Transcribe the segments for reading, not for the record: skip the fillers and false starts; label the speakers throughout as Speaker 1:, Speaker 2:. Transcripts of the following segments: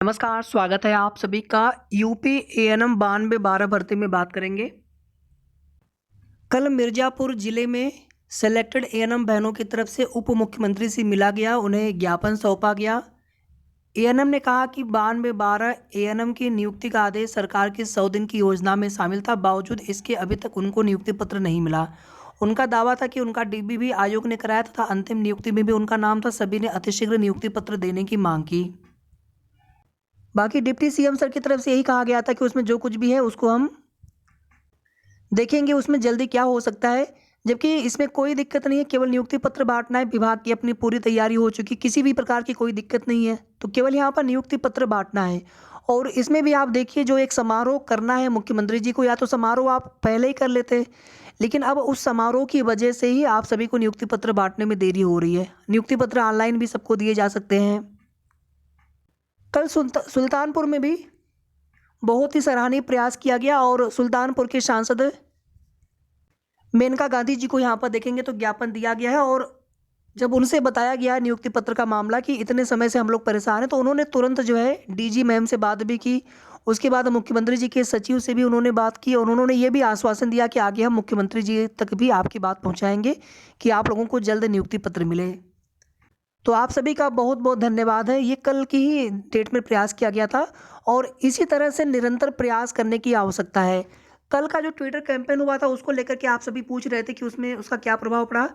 Speaker 1: नमस्कार, स्वागत है आप सभी का। यूपी एएनएम 92-12 भर्ती में बात करेंगे। कल मिर्ज़ापुर जिले में सेलेक्टेड एएनएम बहनों की तरफ से उप मुख्यमंत्री से मिला गया, उन्हें ज्ञापन सौंपा गया। एएनएम ने कहा कि 92-12 एएनएम की नियुक्ति का आदेश सरकार की 100 दिन की योजना में शामिल था, बावजूद इसके अभी तक उनको नियुक्ति पत्र नहीं मिला। उनका दावा था कि उनका डीबी भी आयोग ने कराया तथा अंतिम नियुक्ति में भी उनका नाम था। सभी ने अतिशीघ्र नियुक्ति पत्र देने की मांग की। बाकी डिप्टी सीएम सर की तरफ से यही कहा गया था कि उसमें जो कुछ भी है उसको हम देखेंगे, उसमें जल्दी क्या हो सकता है, जबकि इसमें कोई दिक्कत नहीं है। केवल नियुक्ति पत्र बांटना है, विभाग की अपनी पूरी तैयारी हो चुकी, किसी भी प्रकार की कोई दिक्कत नहीं है। तो केवल यहाँ पर नियुक्ति पत्र बांटना है। और इसमें भी आप देखिए, जो एक समारोह करना है मुख्यमंत्री जी को, या तो समारोह आप पहले ही कर लेते, लेकिन अब उस समारोह की वजह से ही आप सभी को नियुक्ति पत्र बांटने में देरी हो रही है। नियुक्ति पत्र ऑनलाइन भी सबको दिए जा सकते हैं। कल सुल्तानपुर में भी बहुत ही सराहनीय प्रयास किया गया और सुल्तानपुर के सांसद मेनका गांधी जी को यहाँ पर देखेंगे तो ज्ञापन दिया गया है। और जब उनसे बताया गया नियुक्ति पत्र का मामला कि इतने समय से हम लोग परेशान हैं, तो उन्होंने तुरंत जो है डीजी मैम से बात भी की। उसके बाद मुख्यमंत्री जी के सचिव से भी उन्होंने बात की और उन्होंने ये भी आश्वासन दिया कि आगे हम मुख्यमंत्री जी तक भी आपकी बात पहुँचाएंगे कि आप लोगों को जल्द नियुक्ति पत्र मिले। तो आप सभी का बहुत बहुत धन्यवाद है। ये कल की ही डेट में प्रयास किया गया था और इसी तरह से निरंतर प्रयास करने की आवश्यकता है। कल का जो ट्विटर कैंपेन हुआ था उसको लेकर के आप सभी पूछ रहे थे कि उसमें उसका क्या प्रभाव पड़ा।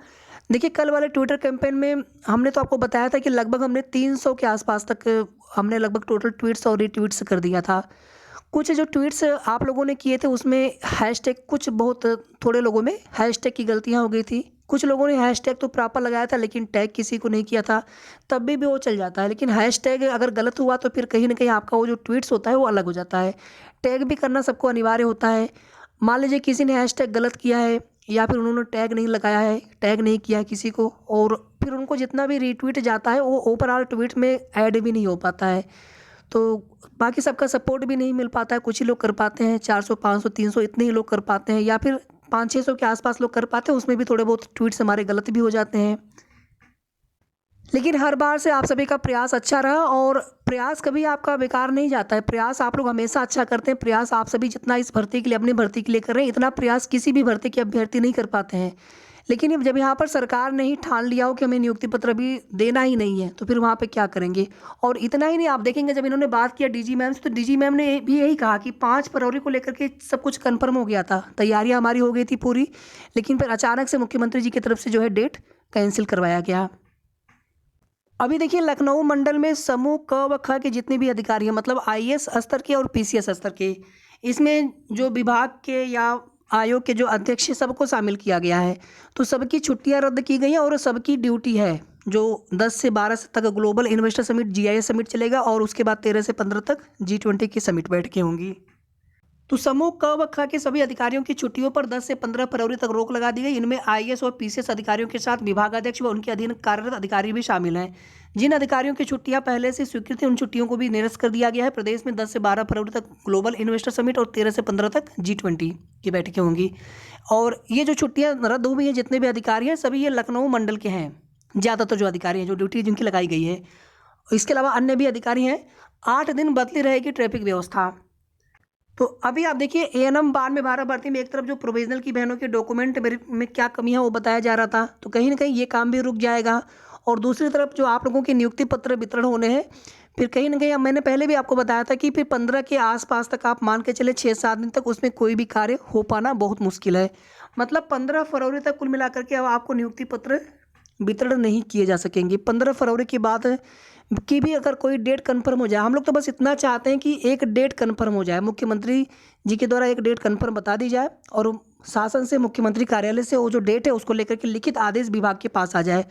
Speaker 1: देखिए, कल वाले ट्विटर कैंपेन में हमने तो आपको बताया था कि लगभग हमने 300 के आसपास तक हमने लगभग टोटल ट्वीट्स और रीट्वीट्स कर दिया था। कुछ जो ट्वीट्स आप लोगों ने किए थे उसमें हैशटैग, कुछ बहुत थोड़े लोगों में हैशटैग की गलतियाँ हो गई थी। कुछ लोगों ने हैशटैग तो प्रॉपर लगाया था लेकिन टैग किसी को नहीं किया था, तब भी वो चल जाता है। लेकिन हैशटैग अगर गलत हुआ तो फिर कहीं ना कहीं आपका वो जो ट्वीट्स होता है वो अलग हो जाता है। टैग भी करना सबको अनिवार्य होता है। मान लीजिए किसी ने हैशटैग गलत किया है या फिर उन्होंने टैग नहीं लगाया है, टैग नहीं किया किसी को, और फिर उनको जितना भी रीट्वीट जाता है वो ओवरऑल ट्वीट में ऐड भी नहीं हो पाता है। तो बाकी सबका सपोर्ट भी नहीं मिल पाता है। कुछ ही लोग कर पाते हैं, 400 500 300 इतने ही लोग कर पाते हैं, या फिर 500-600 के आसपास लोग कर पाते हैं। उसमें भी थोड़े बहुत ट्वीट्स हमारे गलत भी हो जाते हैं। लेकिन हर बार से आप सभी का प्रयास अच्छा रहा और प्रयास कभी आपका बेकार नहीं जाता है। प्रयास आप लोग हमेशा अच्छा करते हैं। प्रयास आप सभी जितना इस भर्ती के लिए, अपनी भर्ती के लिए कर रहे हैं, इतना प्रयास किसी भी भर्ती के अभ्यर्थी नहीं कर पाते हैं। लेकिन जब यहाँ पर सरकार ने ही ठान लिया हो कि हमें नियुक्ति पत्र भी देना ही नहीं है, तो फिर वहाँ पे क्या करेंगे। और इतना ही नहीं, आप देखेंगे जब इन्होंने बात किया डीजी मैम से, तो डीजी मैम ने भी यही कहा कि 5 फरवरी को लेकर के सब कुछ कन्फर्म हो गया था, तैयारियाँ हमारी हो गई थी पूरी, लेकिन फिर अचानक से मुख्यमंत्री जी की तरफ से जो है डेट कैंसिल करवाया गया। अभी देखिए, लखनऊ मंडल में समूह क व ख के जितने भी अधिकारी हैं, मतलब आईएएस स्तर के और पीसीएस स्तर के, इसमें जो विभाग के या आयोग के जो अध्यक्ष हैं सबको शामिल किया गया है। तो सबकी छुट्टियां रद्द की गई हैं और सबकी ड्यूटी है जो 10 से 12 तक global investor summit GIS summit चलेगा और उसके बाद 13 से 15 तक G20 की समिट बैठकें होंगी। तो समूह क व ख के सभी अधिकारियों की छुट्टियों पर 10 से 15 फरवरी तक रोक लगा दी गई। इनमें आईएएस और पीसीएस अधिकारियों के साथ विभागाध्यक्ष व उनके अधीन कार्यरत अधिकारी भी शामिल हैं। जिन अधिकारियों की छुट्टियां पहले से स्वीकृत हैं उन छुट्टियों को भी निरस्त कर दिया गया है। प्रदेश में 10 से 12 फरवरी तक ग्लोबल इन्वेस्टर समिट और 13 से 15 तक G20 की बैठकें होंगी। और ये जो छुट्टियाँ रद्द हुई हैं, जितने भी अधिकारी हैं सभी ये लखनऊ मंडल के हैं, ज़्यादातर जो अधिकारी हैं, जो ड्यूटी जिनकी लगाई गई है। इसके अलावा अन्य भी अधिकारी हैं। 8 दिन बदली रहेगी ट्रैफिक व्यवस्था। तो अभी आप देखिए, एएनएम 92-12 भर्ती में एक तरफ जो प्रोविजनल की बहनों के डॉक्यूमेंट में क्या कमी है वो बताया जा रहा था, तो कहीं ना कहीं ये काम भी रुक जाएगा। और दूसरी तरफ जो आप लोगों के नियुक्ति पत्र वितरण होने हैं, फिर कहीं ना कहीं मैंने पहले भी आपको बताया था कि फिर 15 के आसपास तक आप मान के चले, 6-7 दिन तक उसमें कोई भी कार्य हो पाना बहुत मुश्किल है। मतलब 15 फरवरी तक कुल मिलाकर के अब आपको नियुक्ति पत्र वितरण नहीं किए जा सकेंगे। 15 फरवरी के बाद की भी अगर कोई डेट कंफर्म हो जाए, हम लोग तो बस इतना चाहते हैं कि एक डेट कंफर्म हो जाए, मुख्यमंत्री जी के द्वारा एक डेट कंफर्म बता दी जाए और शासन से, मुख्यमंत्री कार्यालय से वो जो डेट है उसको लेकर के लिखित आदेश विभाग के पास आ जाए।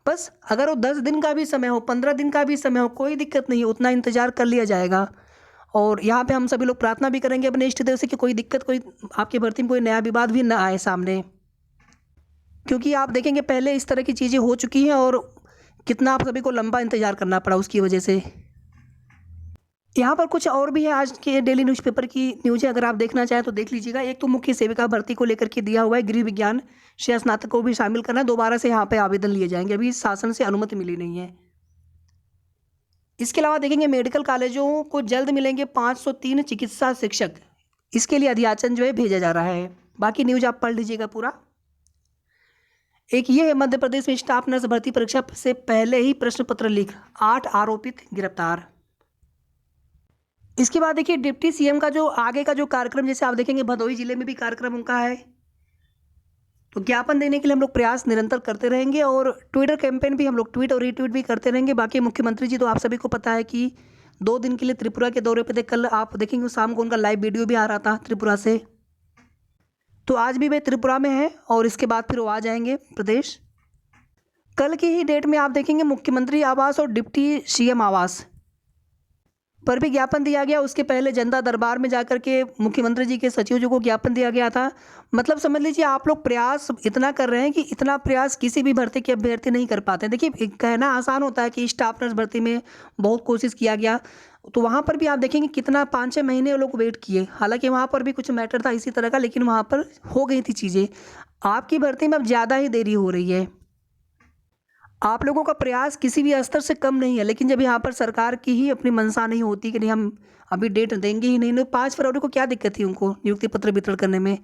Speaker 1: बस अगर वो 10 दिन का भी समय हो, 15 दिन का भी समय हो, कोई दिक्कत नहीं है, उतना इंतजार कर लिया जाएगा। और यहाँ पे हम सभी लोग प्रार्थना भी करेंगे अपने इष्ट देव से कि कोई दिक्कत, कोई आपकी भर्ती में कोई नया विवाद भी ना आए सामने, क्योंकि आप देखेंगे पहले इस तरह की चीज़ें हो चुकी हैं और कितना आप सभी को लंबा इंतजार करना पड़ा उसकी वजह से। यहाँ पर कुछ और भी है, आज के डेली न्यूज़पेपर की न्यूज़ है, अगर आप देखना चाहें तो देख लीजिएगा। एक तो मुख्य सेविका भर्ती को लेकर के दिया हुआ है, गृह विज्ञान से स्नातक को भी शामिल करना है, दोबारा से यहाँ पे आवेदन लिए जाएंगे, अभी शासन से अनुमति मिली नहीं है। इसके अलावा देखेंगे मेडिकल कॉलेजों को जल्द मिलेंगे 503 चिकित्सा शिक्षक, इसके लिए अध्याचन जो है भेजा जा रहा है। बाकी न्यूज आप पढ़ लीजिएगा पूरा। एक ये है मध्य प्रदेश में स्टाफ नर्स भर्ती परीक्षा से पहले ही प्रश्न पत्र लीक, 8 आरोपित गिरफ्तार। इसके बाद देखिए डिप्टी सीएम का जो आगे का जो कार्यक्रम, जैसे आप देखेंगे भदोही जिले में भी कार्यक्रम उनका है, तो ज्ञापन देने के लिए हम लोग प्रयास निरंतर करते रहेंगे और ट्विटर कैंपेन भी हम लोग ट्वीट और रीट्वीट भी करते रहेंगे। बाकी मुख्यमंत्री जी तो आप सभी को पता है कि 2 दिन के लिए त्रिपुरा के दौरे पे थे। कल आप देखेंगे शाम को उनका लाइव वीडियो भी आ रहा था त्रिपुरा से, तो आज भी वे त्रिपुरा में हैं और इसके बाद फिर वो आ जाएंगे प्रदेश। कल की ही डेट में आप देखेंगे मुख्यमंत्री आवास और डिप्टी सीएम आवास पर भी ज्ञापन दिया गया। उसके पहले जनता दरबार में जाकर के मुख्यमंत्री जी के सचिव जी को ज्ञापन दिया गया था। मतलब समझ लीजिए आप लोग प्रयास इतना कर रहे हैं कि इतना प्रयास किसी भी भर्ती के अभ्यर्थी नहीं कर पाते। देखिए कहना आसान होता है कि स्टाफ नर्स भर्ती में बहुत कोशिश किया गया, तो वहाँ पर भी आप देखेंगे कितना 5-6 महीने वो लोग वेट किए। हालांकि वहाँ पर भी कुछ मैटर था इसी तरह का, लेकिन वहाँ पर हो गई थी चीज़ें। आपकी भर्ती में अब ज़्यादा ही देरी हो रही है। आप लोगों का प्रयास किसी भी स्तर से कम नहीं है, लेकिन जब यहाँ पर सरकार की ही अपनी मंशा नहीं होती कि नहीं हम अभी डेट देंगे ही नहीं, 5 फरवरी को क्या दिक्कत थी उनको नियुक्ति पत्र वितरण करने में?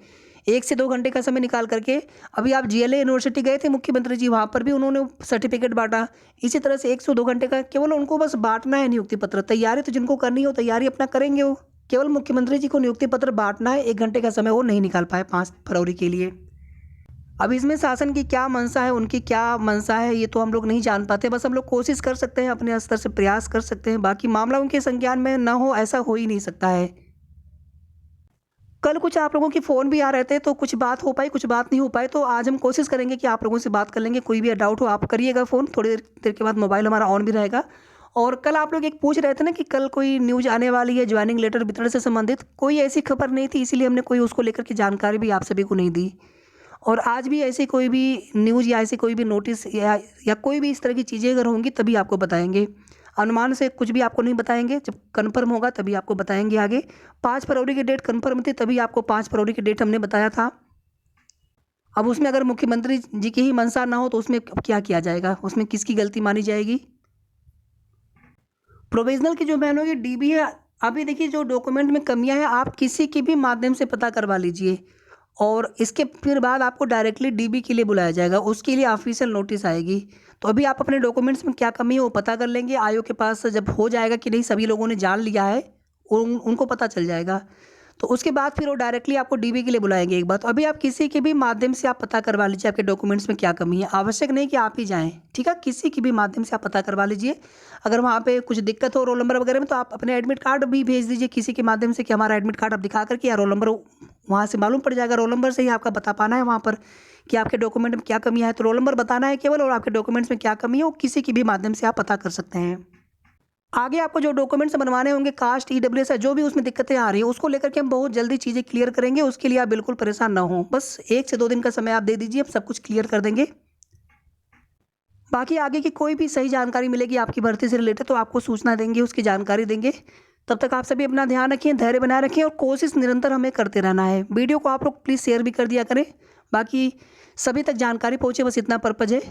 Speaker 1: 1 से 2 घंटे का समय निकाल करके। अभी आप जीएलए यूनिवर्सिटी गए थे मुख्यमंत्री जी, वहाँ पर भी उन्होंने सर्टिफिकेट बांटा। इसी तरह से 1 से 2 घंटे का केवल उनको बस बांटना है नियुक्ति पत्र। तैयारी तो जिनको करनी हो तैयारी अपना करेंगे, वो केवल मुख्यमंत्री जी को नियुक्ति पत्र बांटना है। 1 घंटे का समय वो नहीं निकाल पाए 5 फरवरी के लिए। अब इसमें शासन की क्या मंशा है, उनकी क्या मंशा है, ये तो हम लोग नहीं जान पाते। बस हम लोग कोशिश कर सकते हैं, अपने स्तर से प्रयास कर सकते हैं। बाकी मामला उनके संज्ञान में ना हो ऐसा हो ही नहीं सकता है। कल कुछ आप लोगों के फ़ोन भी आ रहे थे, तो कुछ बात हो पाई कुछ बात नहीं हो पाई। तो आज हम कोशिश करेंगे कि आप लोगों से बात कर लेंगे। कोई भी डाउट हो आप करिएगा फ़ोन, थोड़ी देर के बाद मोबाइल हमारा ऑन भी रहेगा। और कल आप लोग एक पूछ रहे थे ना कि कल कोई न्यूज़ आने वाली है ज्वाइनिंग लेटर वितरण से संबंधित, कोई ऐसी खबर नहीं थी, इसीलिए हमने कोई उसको लेकर के जानकारी भी आप सभी को नहीं दी। और आज भी ऐसी कोई भी न्यूज़ या ऐसी कोई भी नोटिस या कोई भी इस तरह की चीज़ें अगर होंगी तभी आपको बताएंगे। अनुमान से कुछ भी आपको नहीं बताएंगे, जब कन्फर्म होगा तभी आपको बताएंगे आगे। 5 फरवरी की डेट कन्फर्म थी, तभी आपको 5 फरवरी की डेट हमने बताया था। अब उसमें अगर मुख्यमंत्री जी की ही मंशा ना हो तो उसमें क्या किया जाएगा, उसमें किसकी गलती मानी जाएगी? प्रोविजनल की जो बहनों की डीबी है, अभी देखिए जो डॉक्यूमेंट में कमियां हैं आप किसी के भी माध्यम से पता करवा लीजिए, और इसके फिर बाद आपको डायरेक्टली डीबी के लिए बुलाया जाएगा, उसके लिए ऑफिशियल नोटिस आएगी। तो अभी आप अपने डॉक्यूमेंट्स में क्या कमी है वो पता कर लेंगे। आयोग के पास जब हो जाएगा कि नहीं सभी लोगों ने जान लिया है, उनको पता चल जाएगा, तो उसके बाद फिर वो डायरेक्टली आपको डीबी के लिए बुलाएंगे एक बार। तो अभी आप किसी के भी माध्यम से आप पता करवा लीजिए आपके डॉक्यूमेंट्स में क्या कमी है। आवश्यक नहीं कि आप ही जाएँ, ठीक है, किसी की भी माध्यम से आप पता करवा लीजिए। अगर वहाँ पे कुछ दिक्कत हो रोल नंबर वगैरह में, तो आप अपने एडमिट कार्ड भी भेज दीजिए किसी के माध्यम से कि हमारा एडमिट कार्ड आप दिखा करके, या रोल नंबर वहाँ से मालूम पड़ जाएगा। रोल नंबर से ही आपका बता पाना है वहाँ पर कि आपके डॉक्यूमेंट में क्या कमी है। तो रोल नंबर बताना है केवल, और आपके डॉक्यूमेंट्स में क्या कमी है वो किसी की भी माध्यम से आप पता कर सकते हैं। आगे आपको जो डॉक्यूमेंट्स बनवाने होंगे, कास्ट, ईडब्ल्यूएस है, जो भी उसमें दिक्कतें आ रही है उसको लेकर के हम बहुत जल्दी चीज़ें क्लियर करेंगे। उसके लिए आप बिल्कुल परेशान ना हो, बस 1 से 2 दिन का समय आप दे दीजिए, हम सब कुछ क्लियर कर देंगे। बाकी आगे की कोई भी सही जानकारी मिलेगी आपकी भर्ती से रिलेटेड तो आपको सूचना देंगे, उसकी जानकारी देंगे। तब तक आप सभी अपना ध्यान रखें, धैर्य बनाए रखें और कोशिश निरंतर हमें करते रहना है। वीडियो को आप लोग प्लीज़ शेयर भी कर दिया करें, बाकी सभी तक जानकारी पहुँचे, बस इतना पर्पज़ है।